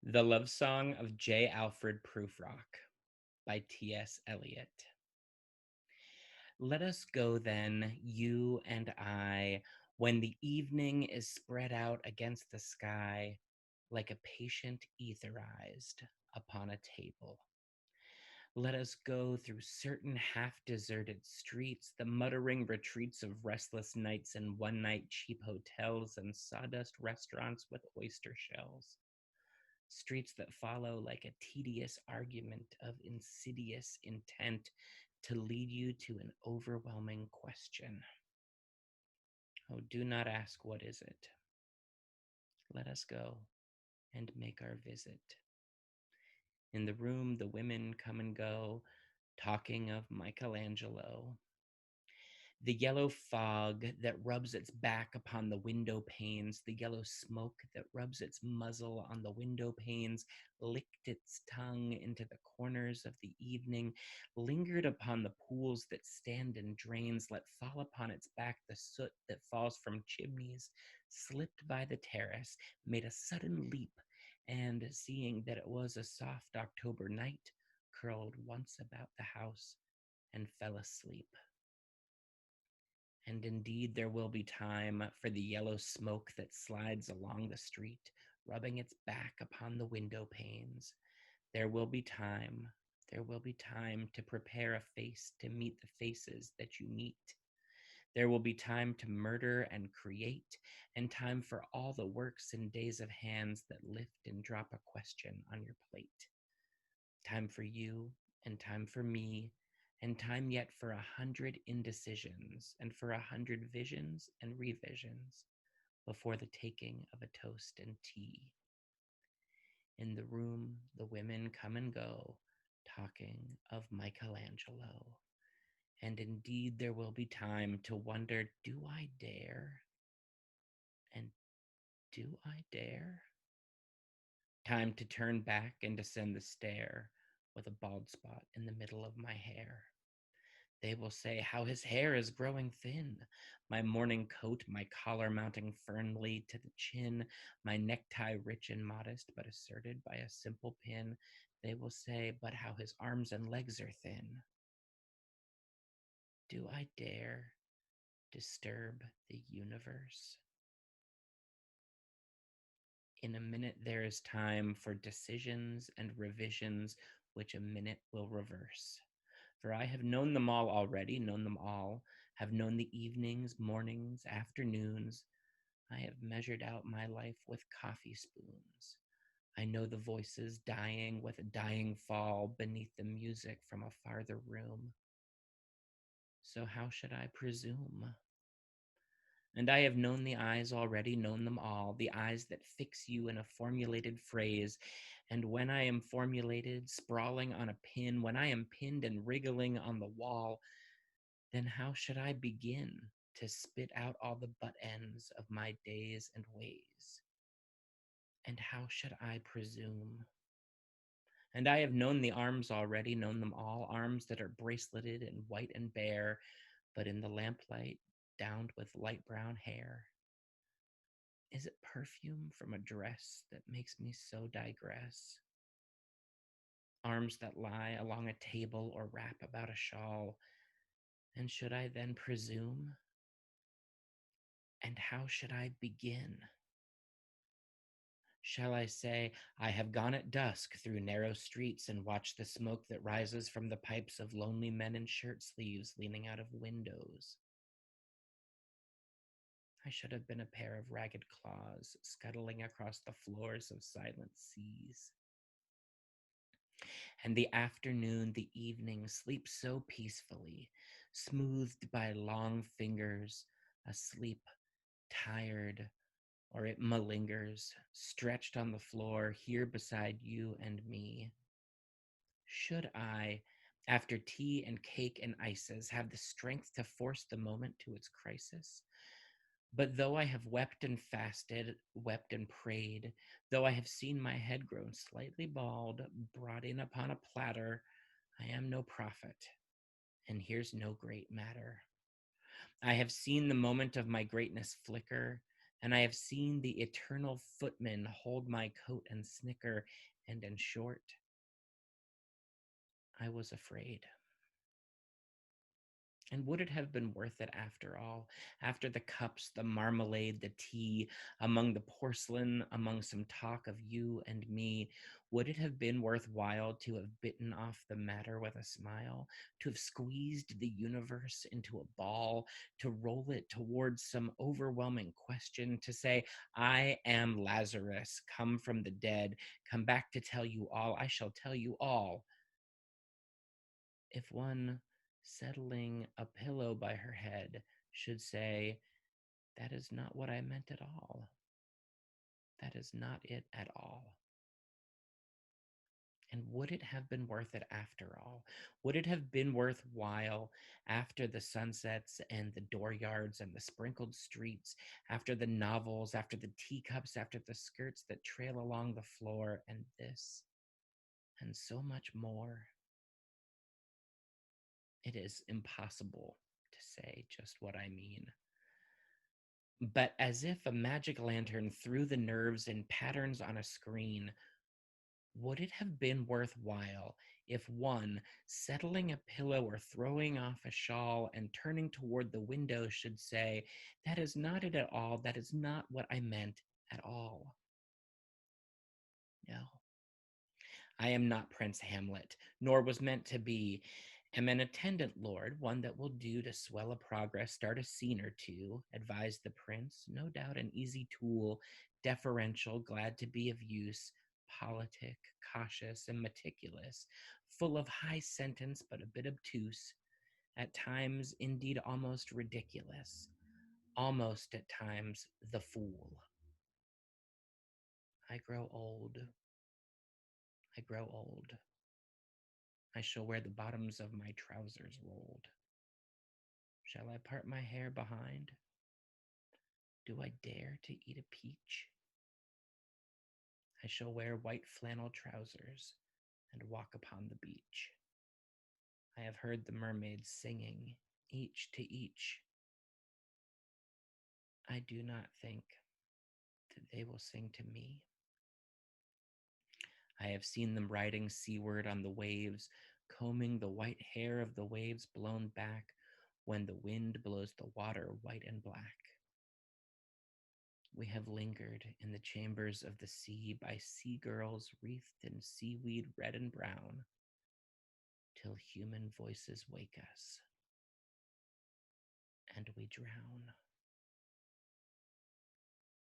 The Love Song of J. Alfred Prufrock by T.S. Eliot. Let us go then, you and I, when the evening is spread out against the sky like a patient etherized upon a table. Let us go through certain half-deserted streets, the muttering retreats of restless nights and one-night cheap hotels and sawdust restaurants with oyster shells. Streets that follow like a tedious argument of insidious intent to lead you to an overwhelming question. Oh, do not ask what is it. Let us go and make our visit. In the room, the women come and go, talking of Michelangelo. The yellow fog that rubs its back upon the window panes, the yellow smoke that rubs its muzzle on the window panes, licked its tongue into the corners of the evening, lingered upon the pools that stand in drains, let fall upon its back the soot that falls from chimneys, slipped by the terrace, made a sudden leap, and seeing that it was a soft October night, curled once about the house and fell asleep. And indeed, there will be time for the yellow smoke that slides along the street, rubbing its back upon the window panes. There will be time. There will be time to prepare a face to meet the faces that you meet. There will be time to murder and create, and time for all the works and days of hands that lift and drop a question on your plate. Time for you and time for me, and time yet for 100 indecisions and for 100 visions and revisions before the taking of a toast and tea. In the room, the women come and go, talking of Michelangelo. And indeed, there will be time to wonder, do I dare? And do I dare? Time to turn back and descend the stair with a bald spot in the middle of my hair. They will say how his hair is growing thin, my morning coat, my collar mounting firmly to the chin, my necktie rich and modest, but asserted by a simple pin. They will say, but how his arms and legs are thin. Do I dare disturb the universe? In a minute, there is time for decisions and revisions, which a minute will reverse. For I have known them all already, known them all, have known the evenings, mornings, afternoons. I have measured out my life with coffee spoons. I know the voices dying with a dying fall beneath the music from a farther room. So how should I presume? And I have known the eyes already, known them all, the eyes that fix you in a formulated phrase. And when I am formulated, sprawling on a pin, when I am pinned and wriggling on the wall, then how should I begin to spit out all the butt ends of my days and ways? And how should I presume? And I have known the arms already, known them all, arms that are braceleted and white and bare, but in the lamplight, downed with light brown hair. Is it perfume from a dress that makes me so digress? Arms that lie along a table or wrap about a shawl. And should I then presume? And how should I begin? Shall I say, I have gone at dusk through narrow streets and watched the smoke that rises from the pipes of lonely men in shirt sleeves leaning out of windows? I should have been a pair of ragged claws scuttling across the floors of silent seas. And the afternoon, the evening sleeps so peacefully, smoothed by long fingers, asleep, tired, or it malingers, stretched on the floor here beside you and me. Should I, after tea and cake and ices, have the strength to force the moment to its crisis? But though I have wept and fasted, wept and prayed, though I have seen my head grown slightly bald, brought in upon a platter, I am no prophet, and here's no great matter. I have seen the moment of my greatness flicker, and I have seen the eternal footman hold my coat and snicker, and in short, I was afraid. And would it have been worth it after all? After the cups, the marmalade, the tea, among the porcelain, among some talk of you and me, would it have been worthwhile to have bitten off the matter with a smile, to have squeezed the universe into a ball, to roll it towards some overwhelming question, to say, I am Lazarus, come from the dead, come back to tell you all, I shall tell you all? If one settling a pillow by her head should say, that is not what I meant at all. That is not it at all. And would it have been worth it after all? Would it have been worthwhile after the sunsets and the dooryards and the sprinkled streets, after the novels, after the teacups, after the skirts that trail along the floor, and this, and so much more? It is impossible to say just what I mean. But as if a magic lantern threw the nerves in patterns on a screen, would it have been worthwhile if one, settling a pillow or throwing off a shawl and turning toward the window, should say, that is not it at all, that is not what I meant at all? No. I am not Prince Hamlet, nor was meant to be. Am an attendant lord, one that will do to swell a progress, start a scene or two, advise the prince, no doubt an easy tool, deferential, glad to be of use, politic, cautious, and meticulous, full of high sentence, but a bit obtuse, at times indeed almost ridiculous, almost at times the fool. I grow old. I grow old. I shall wear the bottoms of my trousers rolled. Shall I part my hair behind? Do I dare to eat a peach? I shall wear white flannel trousers and walk upon the beach. I have heard the mermaids singing, each to each. I do not think that they will sing to me. I have seen them riding seaward on the waves, combing the white hair of the waves blown back when the wind blows the water white and black. We have lingered in the chambers of the sea by sea girls wreathed in seaweed red and brown, till human voices wake us, and we drown.